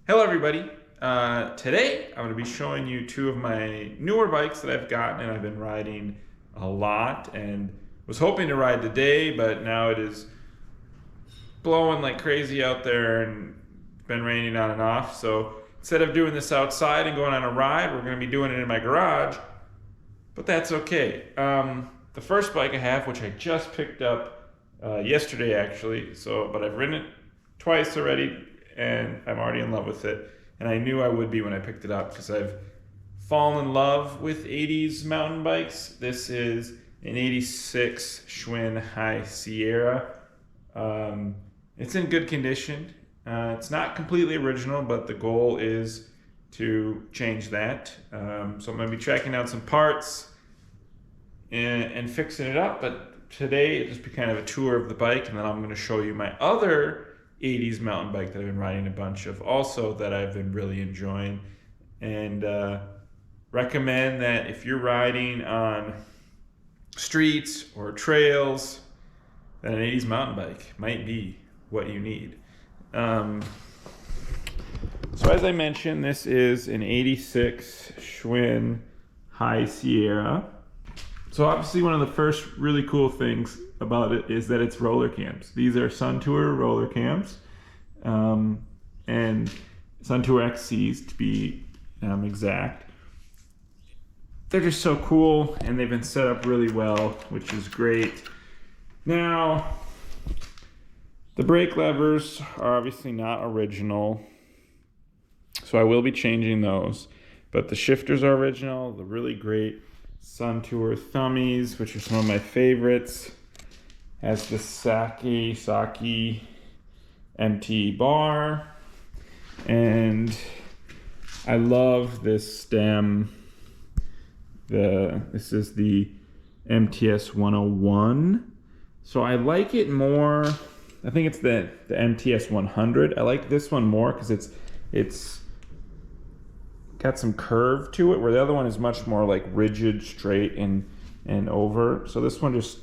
Hello everybody. Today I'm going to be showing you two of my newer bikes that I've gotten and I've been riding a lot and was hoping to ride today, but now it is blowing like crazy out there and it's been raining on and off. So instead of doing this outside and going on a ride, we're going to be doing it in my garage, but that's okay. The first bike I have, which I just picked up yesterday actually, but I've ridden it twice already and I'm already in love with it. And I knew I would be when I picked it up because I've fallen in love with 80s mountain bikes. This is an 86 Schwinn High Sierra. It's in good condition. It's not completely original, but the goal is to change that. So I'm going to be checking out some parts and fixing it up. But today it'll just be kind of a tour of the bike, and then I'm going to show you my other 80s mountain bike that I've been riding a bunch of also that I've been really enjoying, and recommend that if you're riding on streets or trails, that an 80s mountain bike might be what you need. So as I mentioned, this is an 86 Schwinn High Sierra. So obviously one of the first really cool things about it is that it's roller cams. These are Sun Tour roller cams, and Sun Tour XCs to be exact. They're just so cool, and they've been set up really well, which is great. Now, the brake levers are obviously not original, so I will be changing those. But the shifters are original, the really great Sun Tour thummies, which are some of my favorites. Has the Saki MT bar, and I love this stem. This is the MTS 101. So I like it more. I think it's the MTS 100. I like this one more because it's got some curve to it, where the other one is much more like rigid, straight, and over. So this one just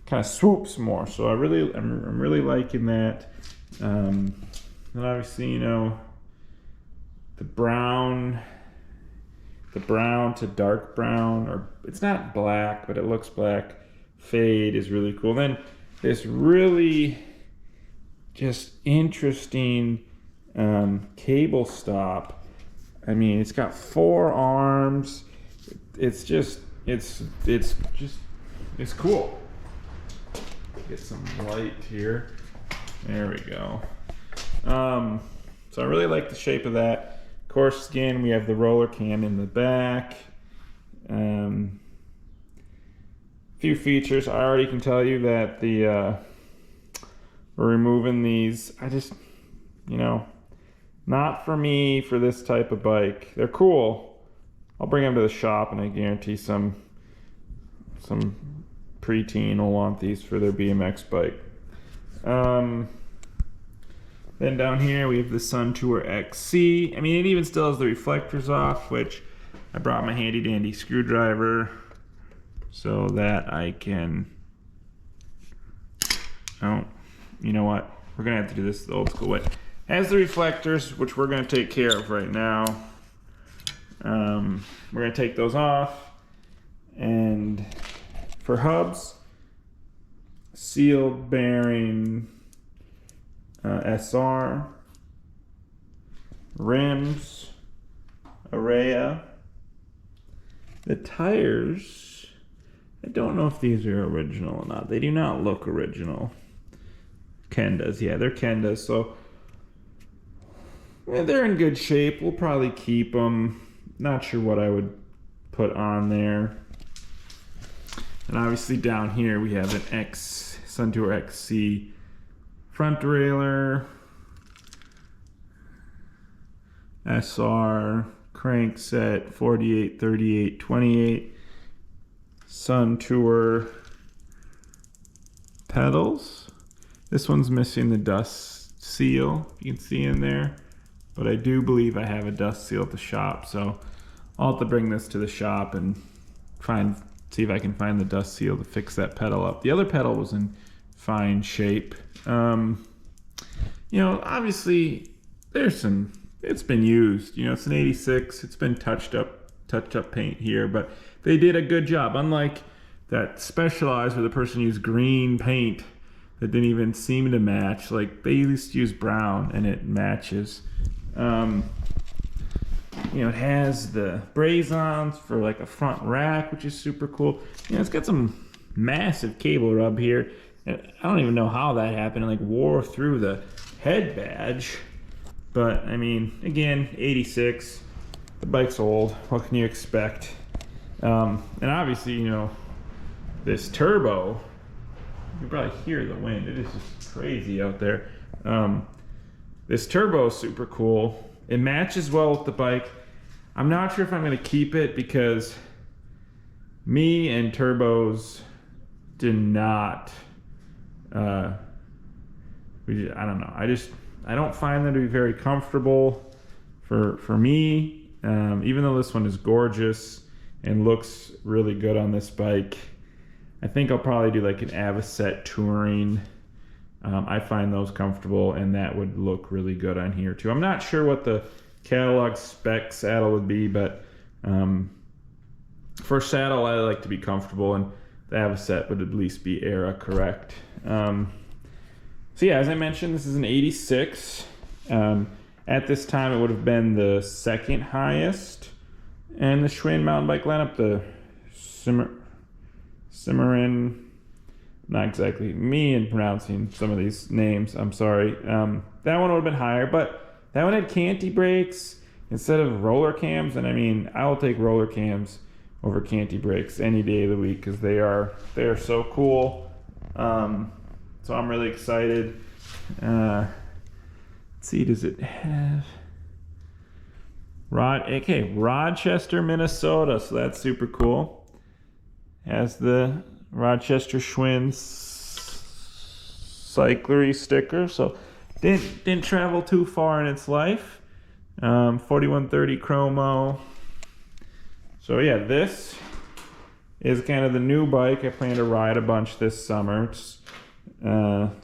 kind of swoops more. So I'm really liking that. And obviously, the brown to dark brown, or it's not black, but it looks black, fade is really cool. Then this really just interesting cable stop. I mean, it's got 4 arms. It's cool. Get some light here. There we go. So I really like the shape of that. Of course, again, we have the roller cam in the back. Few features. I already can tell you that we're removing these. I just, not for me for this type of bike. They're cool. I'll bring them to the shop, and I guarantee some preteen will want these for their BMX bike. Then down here we have the Sun Tour XC. I mean, it even still has the reflectors off, which I brought my handy dandy screwdriver so that I can, oh, you know what? We're gonna have to do this the old school way. Has the reflectors, which we're gonna take care of right now. We're gonna take those off, and for hubs, sealed bearing SR, rims, Araya. The tires, I don't know if these are original or not. They do not look original. Kendas, yeah, they're Kendas, so yeah, they're in good shape. We'll probably keep them. Not sure what I would put on there. And obviously down here we have an Sun Tour XC front derailleur, SR, crank set, 48, 38, 28, Sun Tour pedals. This one's missing the dust seal, you can see in there, but I do believe I have a dust seal at the shop, so I'll have to bring this to the shop and see if I can find the dust seal to fix that pedal up. The other pedal was in fine shape. Obviously there's some it's been used. You know, it's an 86. It's been touched up paint here, but they did a good job. Unlike that Specialized where the person used green paint that didn't even seem to match. Like, they used to use brown and it matches. You know, it has the braze-ons for like a front rack, which is super cool. You know, it's got some massive cable rub here. I don't even know how that happened. It like wore through the head badge. But I mean, again, 86. The bike's old. What can you expect? And obviously, you know, this turbo, you can probably hear the wind. It is just crazy out there. This turbo is super cool. It matches well with the bike. I'm not sure if I'm going to keep it because me and turbos do not. I don't know. I don't find them to be very comfortable for me. Even though this one is gorgeous and looks really good on this bike, I think I'll probably do like an Avocet touring. I find those comfortable, and that would look really good on here too. I'm not sure what the catalog spec saddle would be, but for saddle, I like to be comfortable, and the Avocet would at least be era correct. So yeah, as I mentioned, this is an 86. At this time, it would have been the second highest in the Schwinn mountain bike lineup. The Cimarron, not exactly me in pronouncing some of these names, I'm sorry. That one would have been higher, but that one had canty brakes instead of roller cams, and I mean, I will take roller cams over canty brakes any day of the week because they are so cool. So I'm really excited. Let's see, does it have Rochester, Minnesota, so that's super cool. Has the Rochester Schwinn Cyclery sticker, so didn't travel too far in its life. 4130 chromo. So yeah, this is kind of the new bike I plan to ride a bunch this summer. It's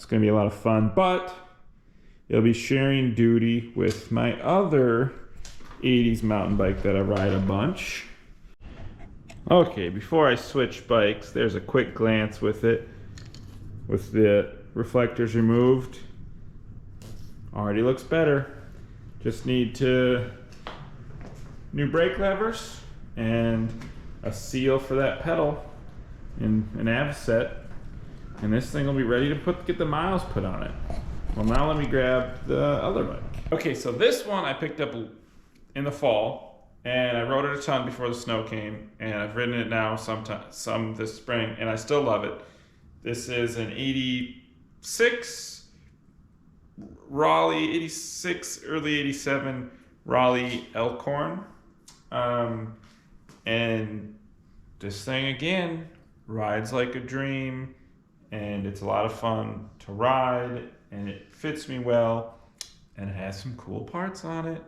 gonna be a lot of fun, but it'll be sharing duty with my other 80s mountain bike that I ride a bunch. Okay, before I switch bikes, there's a quick glance with it. With the reflectors removed, already looks better. Just need new brake levers and a seal for that pedal and an Avocet, and this thing will be ready to get the miles put on it. Well, now let me grab the other bike. Okay, so this one I picked up in the fall, and I rode it a ton before the snow came, and I've ridden it now some this spring, and I still love it. This is an 86 Raleigh, 86, early 87 Raleigh Elkhorn. And this thing, again, rides like a dream, and it's a lot of fun to ride, and it fits me well, and it has some cool parts on it.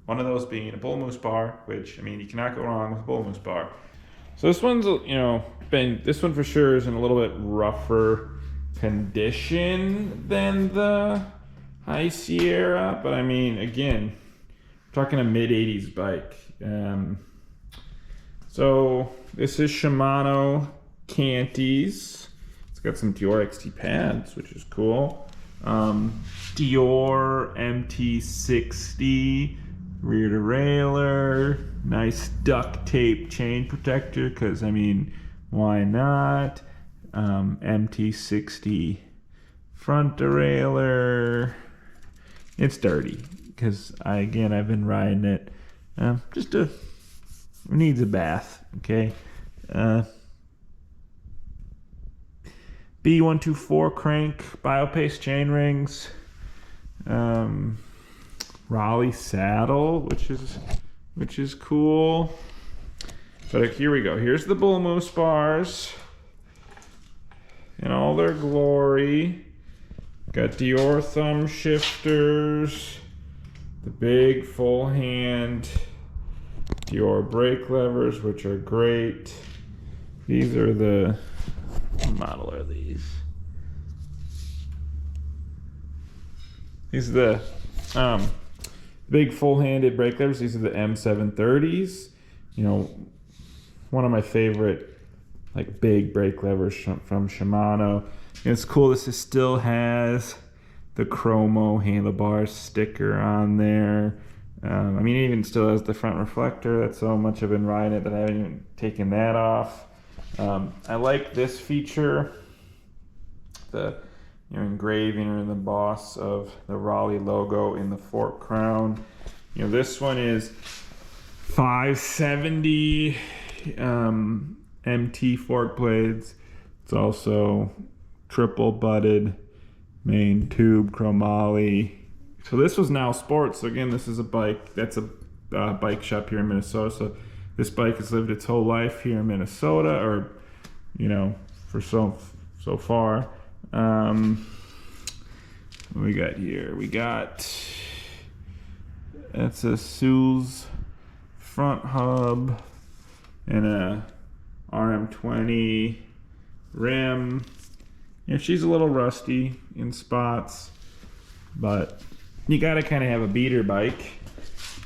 One of those being a bull moose bar, which, I mean, you cannot go wrong with a bull moose bar. So this one's, you know, this one for sure is in a little bit rougher condition than the High Sierra, but I mean, again, we're talking a mid-80s bike. So this is Shimano Canties. It's got some Dior XT pads, which is cool. Dior MT60 rear derailleur, nice duct tape chain protector, because I mean, why not? MT60 front derailleur. It's dirty because I've been riding it. Needs a bath. Okay. B124 crank, Biopace chain rings. Raleigh saddle, which is cool. But here we go. Here's the bull moose bars in all their glory. Got Dior thumb shifters, the big full hand Dior brake levers, which are great. These are what model are these? These are the Big full-handed brake levers. These are the M730s. You know, one of my favorite like big brake levers from Shimano. And it's cool. This still has the chromo handlebar sticker on there. I mean, it even still has the front reflector. That's so much I've been riding it that I haven't even taken that off. I like this feature, the engraving or the emboss of the Raleigh logo in the fork crown. This one is 570 MT fork blades. It's also triple butted main tube chromoly. So this was Now Sports. So again, this is a bike. That's a bike shop here in Minnesota. So this bike has lived its whole life here in Minnesota, or for so far. What we got here? That's a Sue's front hub and a RM20 rim. She's a little rusty in spots, but you gotta kind of have a beater bike.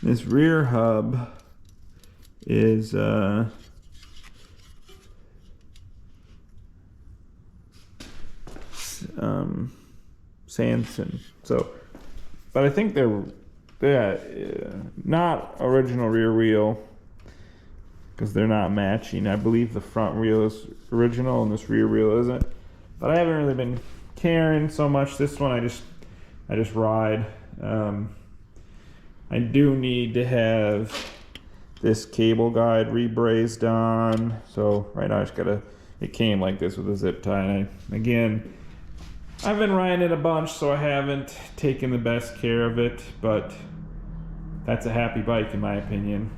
This rear hub is Sanson. So, but I think they're not original rear wheel because they're not matching. I believe the front wheel is original and this rear wheel isn't. But I haven't really been caring so much. This one I just ride. I do need to have this cable guide rebrazed on. So right now I just gotta. It came like this with a zip tie. And I've been riding it a bunch, so I haven't taken the best care of it. But that's a happy bike in my opinion.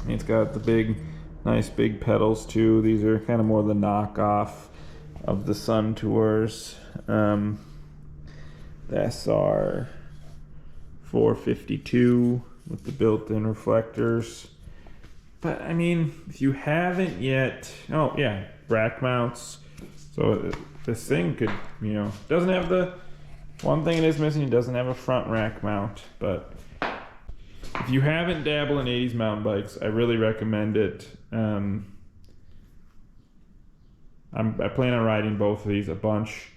It's got the nice big pedals too. These are kind of more the knockoff of the Sun Tours. The SR 452 with the built-in reflectors. But I mean, if you haven't yet, oh yeah, rack mounts. So this thing could, doesn't have the one thing it is missing. It doesn't have a front rack mount. But if you haven't dabbled in 80s mountain bikes, I really recommend it. I plan on riding both of these a bunch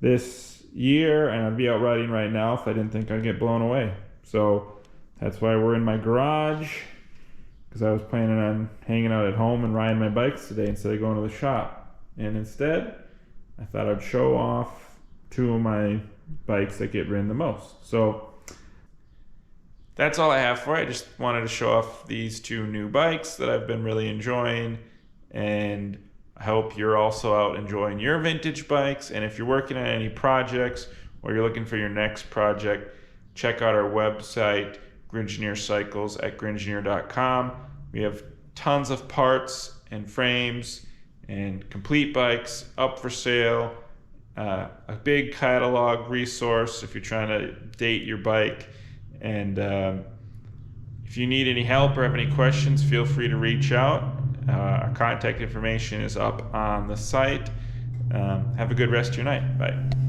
this year, and I'd be out riding right now if I didn't think I'd get blown away. So that's why we're in my garage, because I was planning on hanging out at home and riding my bikes today instead of going to the shop. And instead, I thought I'd show off two of my bikes that get ridden the most. So that's all I have for you. I just wanted to show off these two new bikes that I've been really enjoying, and I hope you're also out enjoying your vintage bikes. And if you're working on any projects or you're looking for your next project, check out our website, Gringineer Cycles at gringineer.com. We have tons of parts and frames and complete bikes up for sale. A big catalog resource if you're trying to date your bike. And if you need any help or have any questions, feel free to reach out. Our contact information is up on the site. Have a good rest of your night. Bye.